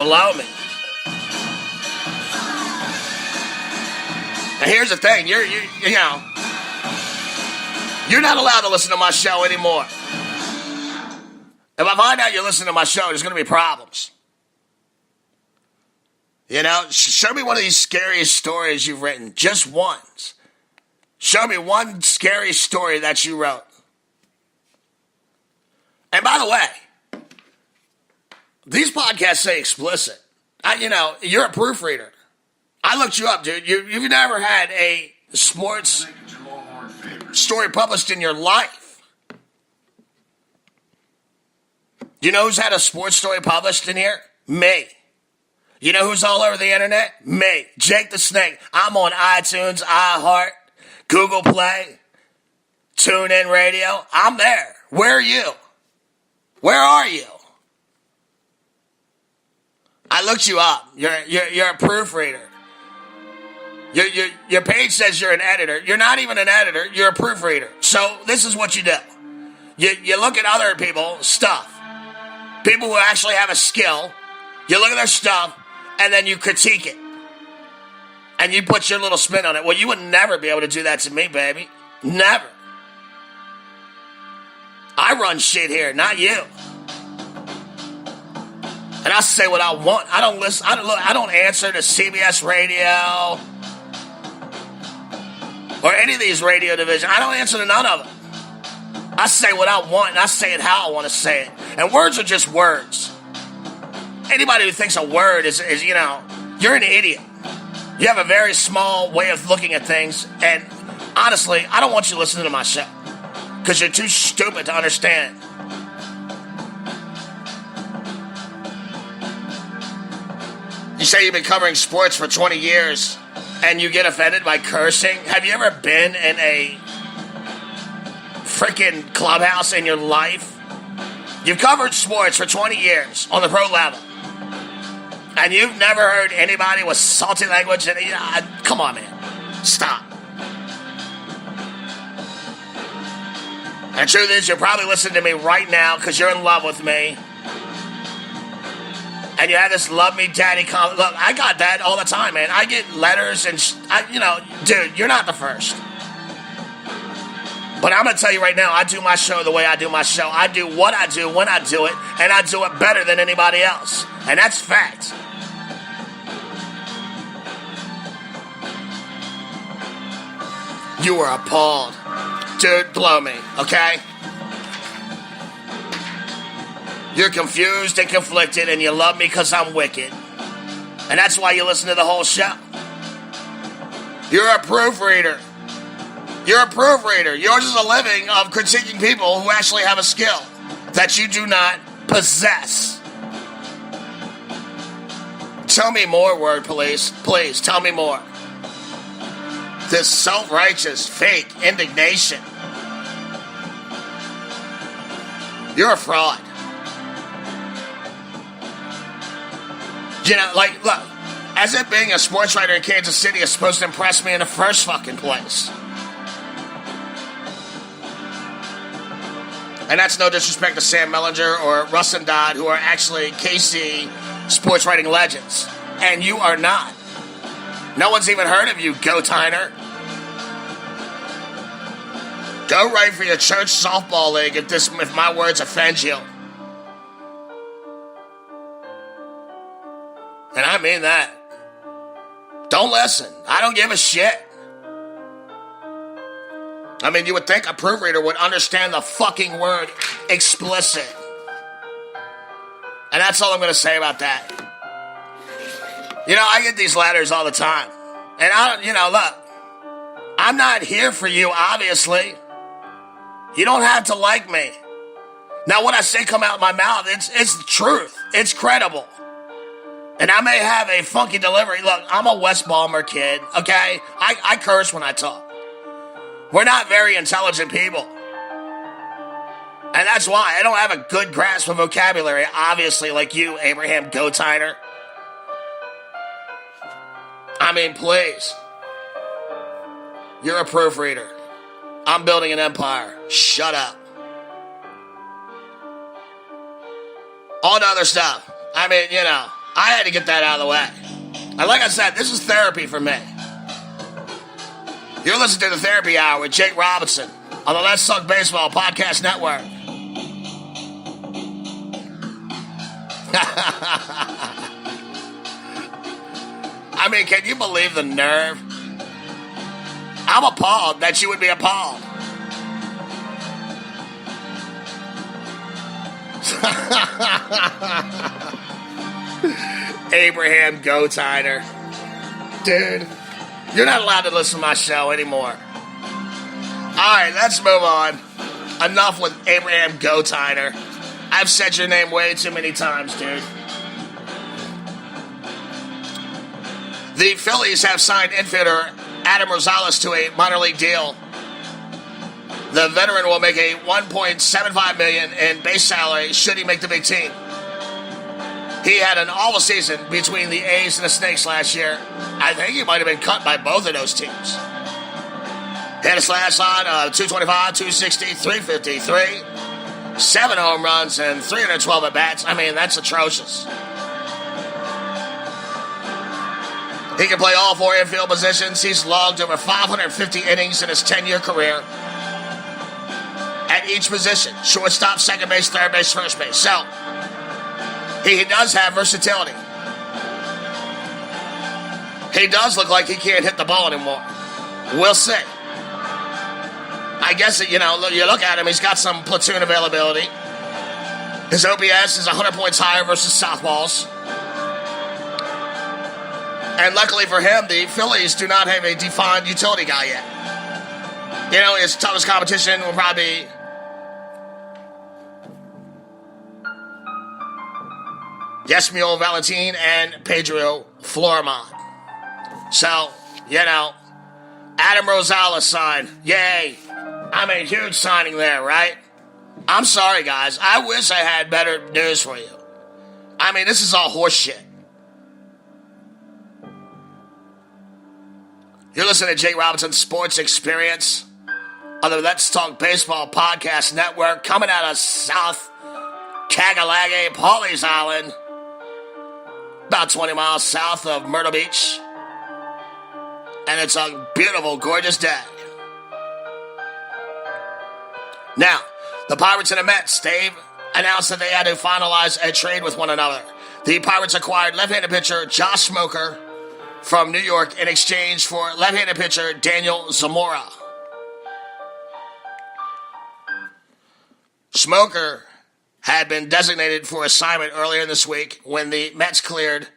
below me. And here's the thing, you're not allowed to listen to my show anymore. If I find out you're listening to my show, there's going to be problems. Show me one of these scariest stories you've written. Just once. Show me one scary story that you wrote. And by the way, these podcasts say explicit. You're a proofreader. I looked you up, dude. You've never had a sports story published in your life. You know who's had a sports story published in here? Me. You know who's all over the internet? Me. Jake the Snake. I'm on iTunes, iHeart, Google Play, TuneIn Radio. I'm there. Where are you? Where are you? I looked you up. You're a proofreader. Your page says you're an editor. You're not even an editor. You're a proofreader. So this is what you do. You look at other people's stuff. People who actually have a skill. You look at their stuff, and then you critique it. And you put your little spin on it. Well, you would never be able to do that to me, baby. Never. I run shit here, not you. And I say what I want. I don't listen. I don't answer to CBS Radio or any of these radio divisions. I don't answer to none of them. I say what I want, and I say it how I want to say it. And words are just words. Anybody who thinks a word is you're an idiot. You have a very small way of looking at things, and honestly, I don't want you listening to my show because you're too stupid to understand. You say you've been covering sports for 20 years, and you get offended by cursing? Have you ever been in a freaking clubhouse in your life? You've covered sports for 20 years on the pro level, and you've never heard anybody with salty language. Come on, man. Stop. And the truth is, you're probably listening to me right now because you're in love with me. And you have this love me daddy comment. Look, I got that all the time, man. I get letters and, dude, you're not the first. But I'm going to tell you right now, I do my show the way I do my show. I do what I do when I do it, and I do it better than anybody else. And that's fact. You were appalled. Dude, blow me, okay? You're confused and conflicted, and you love me because I'm wicked. And that's why you listen to the whole show. You're a proofreader. You're a proofreader. Yours is a living of critiquing people who actually have a skill that you do not possess. Tell me more, word police. Please, tell me more. This self-righteous, fake indignation. You're a fraud. Look, as if being a sports writer in Kansas City is supposed to impress me in the first fucking place. And that's no disrespect to Sam Mellinger or Russ and Dodd, who are actually KC sports writing legends. And you are not. No one's even heard of you, Gotiner. Go write for your church softball league if my words offend you. And I mean that. Don't listen. I don't give a shit. I mean, you would think a proofreader would understand the fucking word explicit. And that's all I'm going to say about that. I get these letters all the time. And look, I'm not here for you, obviously. You don't have to like me. Now, what I say come out of my mouth, it's the truth. It's credible. And I may have a funky delivery. Look, I'm a West Balmer kid, okay? I curse when I talk. We're not very intelligent people. And that's why I don't have a good grasp of vocabulary, obviously, like you, Abraham Gotiner. I mean, please. You're a proofreader. I'm building an empire. Shut up. All the other stuff. I mean, I had to get that out of the way. And like I said, this is therapy for me. You're listening to the Therapy Hour with Jake Robinson on the Let's Talk Baseball Podcast Network. I mean, can you believe the nerve? I'm appalled that you would be appalled. Abraham Goatiner. Dude, you're not allowed to listen to my show anymore. Alright, let's move on. Enough with Abraham Goatiner. I've said your name way too many times, dude. The Phillies have signed infielder Adam Rosales to a minor league deal. The veteran will make a $1.75 million in base salary should he make the big team. He had an awful season between the A's and the Snakes last year. I think he might have been cut by both of those teams. Hit a slash line of 225, 260, 353, 7 home runs, and 312 at-bats. I mean, that's atrocious. He can play all 4 infield positions. He's logged over 550 innings in his 10-year career at each position: shortstop, second base, third base, first base. So, he does have versatility. He does look like he can't hit the ball anymore. We'll see. I guess, you look at him, he's got some platoon availability. His OPS is 100 points higher versus southpaws. And luckily for him, the Phillies do not have a defined utility guy yet. His toughest competition will probably be Yesmuel Valentin and Pedro Flormon. So, Adam Rosales signed. Yay. I mean, huge signing there, right? I'm sorry, guys. I wish I had better news for you. I mean, this is all horse shit. You're listening to Jake Robinson's Sports Experience on the Let's Talk Baseball Podcast Network, coming out of South Kagalage, Pawleys Island, about 20 miles south of Myrtle Beach. And it's a beautiful, gorgeous day. Now, the Pirates and the Mets, they've announced that they had to finalize a trade with one another. The Pirates acquired left-handed pitcher Josh Smoker from New York in exchange for left-handed pitcher Daniel Zamora. Smoker had been designated for assignment earlier this week when the Mets cleared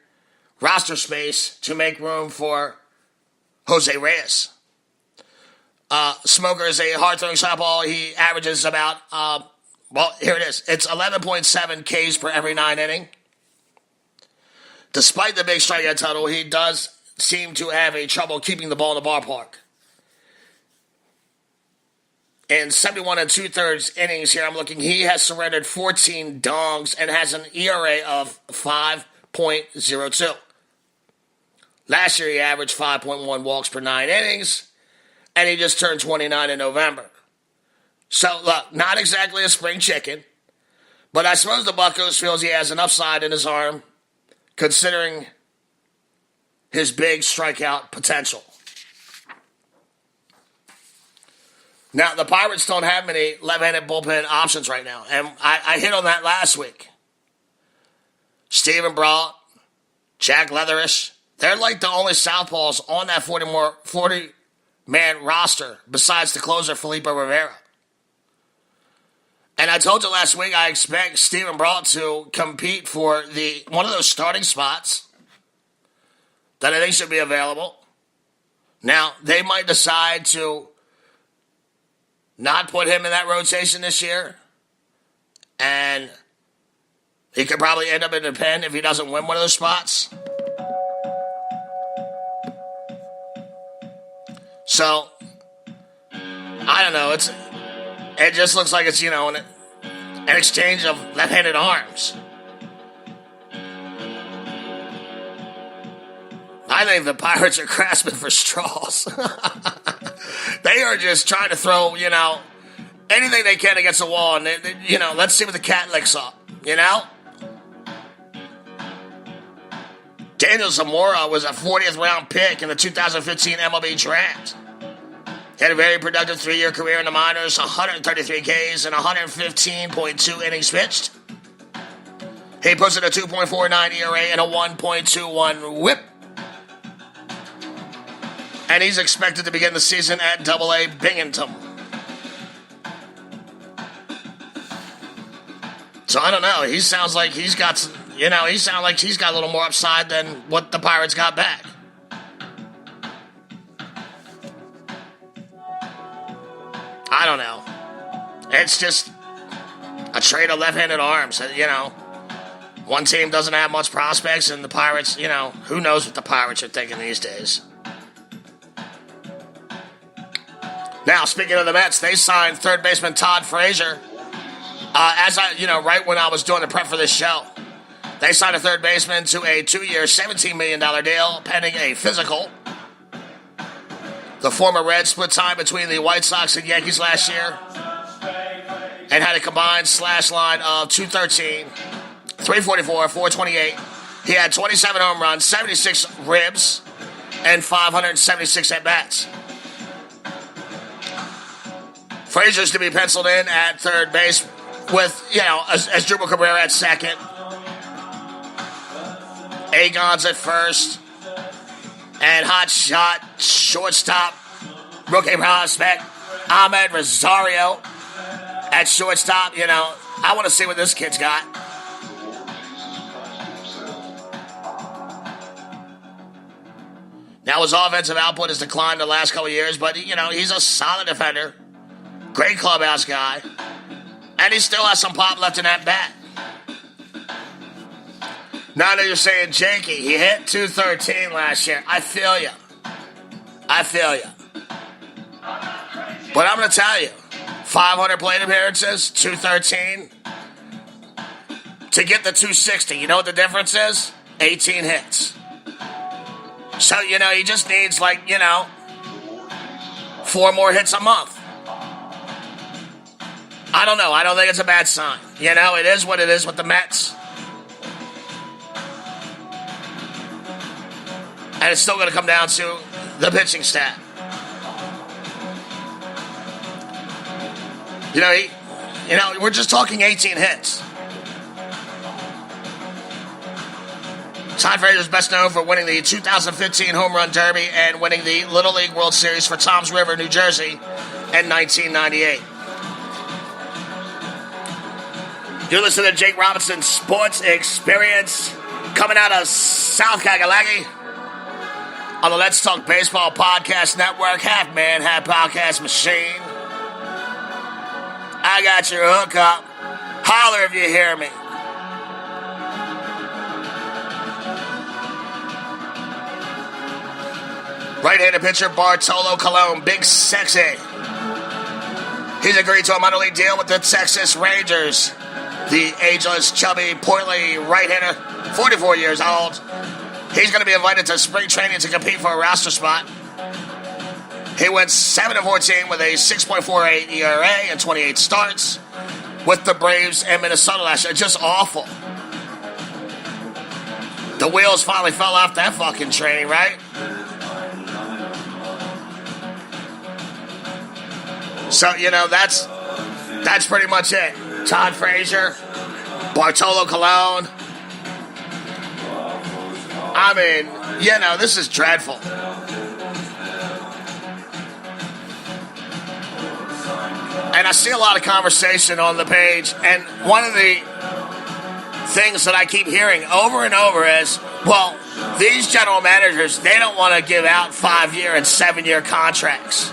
roster space to make room for Jose Reyes. Smoker is a hard-throwing southpaw. He averages about, here it is. It's 11.7 Ks per every 9 inning. Despite the big strikeout total, he does seem to have a trouble keeping the ball in the ballpark. In 71 and 2/3 innings here, I'm looking, he has surrendered 14 dongs and has an ERA of 5.02. Last year, he averaged 5.1 walks per 9 innings, and he just turned 29 in November. So, look, not exactly a spring chicken, but I suppose the Buccos feels he has an upside in his arm, considering his big strikeout potential. Now, the Pirates don't have many left-handed bullpen options right now, and I hit on that last week. Stephen Brault, Jack Leatherish, they're like the only southpaws on that 40-man roster besides the closer, Felipe Rivera. And I told you last week I expect Stephen Brault to compete for one of those starting spots that I think should be available. Now, they might decide to not put him in that rotation this year, and he could probably end up in the pen if he doesn't win one of those spots. So, I don't know. It just looks like it's, an exchange of left-handed arms. I think the Pirates are grasping for straws. They are just trying to throw, anything they can against the wall. And, let's see what the cat licks up, Daniel Zamora was a 40th round pick in the 2015 MLB draft. He had a very productive 3-year career in the minors, 133 Ks and 115.2 innings pitched. He posted a 2.49 ERA and a 1.21 WHIP. And he's expected to begin the season at Double-A Binghamton. So I don't know. He sounds like he's got, he sounds like he's got a little more upside than what the Pirates got back. I don't know. It's just a trade of left-handed arms. One team doesn't have much prospects, and the Pirates, who knows what the Pirates are thinking these days. Now, speaking of the Mets, they signed third baseman Todd Frazier. Right when I was doing the prep for this show, they signed a third baseman to a 2-year, $17 million deal, pending a physical. The former Red split time between the White Sox and Yankees last year and had a combined slash line of 213, 344, 428. He had 27 home runs, 76 ribs, and 576 at-bats. Frazier's to be penciled in at third base with, as Drupal Cabrera at second. Agon's at first. And hot shot, shortstop, rookie prospect, Ahmed Rosario at shortstop. I want to see what this kid's got. Now, his offensive output has declined the last couple of years, but, he's a solid defender. Great clubhouse guy. And he still has some pop left in that bat. Now that you're saying, Jakey, he hit 213 last year. I feel you. But I'm going to tell you, 500 plate appearances, 213. To get the 260, you know what the difference is? 18 hits. So, he just needs, 4 more hits a month. I don't know. I don't think it's a bad sign. It is what it is with the Mets. And it's still going to come down to the pitching staff. We're just talking 18 hits. Todd Frazier is best known for winning the 2015 Home Run Derby and winning the Little League World Series for Toms River, New Jersey in 1998. You're listening to Jake Robinson Sports Experience coming out of South Kakalaki on the Let's Talk Baseball Podcast Network, half man, half podcast machine. I got your hookup. Holler if you hear me. Right-handed pitcher Bartolo Colon, big sexy. He's agreed to a minor league deal with the Texas Rangers. The ageless, chubby, portly right-hander, 44 years old. He's going to be invited to spring training to compete for a roster spot. He went 7-14 with a 6.48 ERA and 28 starts with the Braves and Minnesota last year. Just awful. The wheels finally fell off that fucking train, right? So, that's pretty much it. Todd Frazier, Bartolo Colon. I mean, this is dreadful. And I see a lot of conversation on the page, and one of the things that I keep hearing over and over is, well, these general managers, they don't want to give out 5-year and 7-year contracts.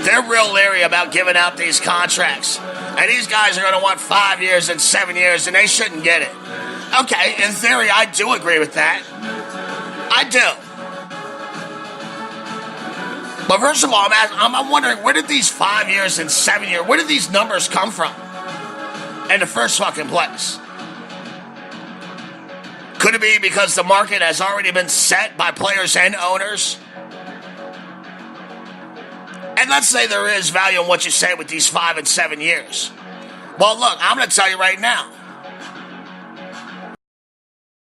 They're real leery about giving out these contracts. And these guys are going to want 5 years and 7 years, and they shouldn't get it. Okay, in theory, I do agree with that. I do. But first of all, I'm wondering, where did these 5 years and 7 years, where did these numbers come from in the first fucking place? Could it be because the market has already been set by players and owners? And let's say there is value in what you say with these 5 and 7 years. Well, look, I'm going to tell you right now.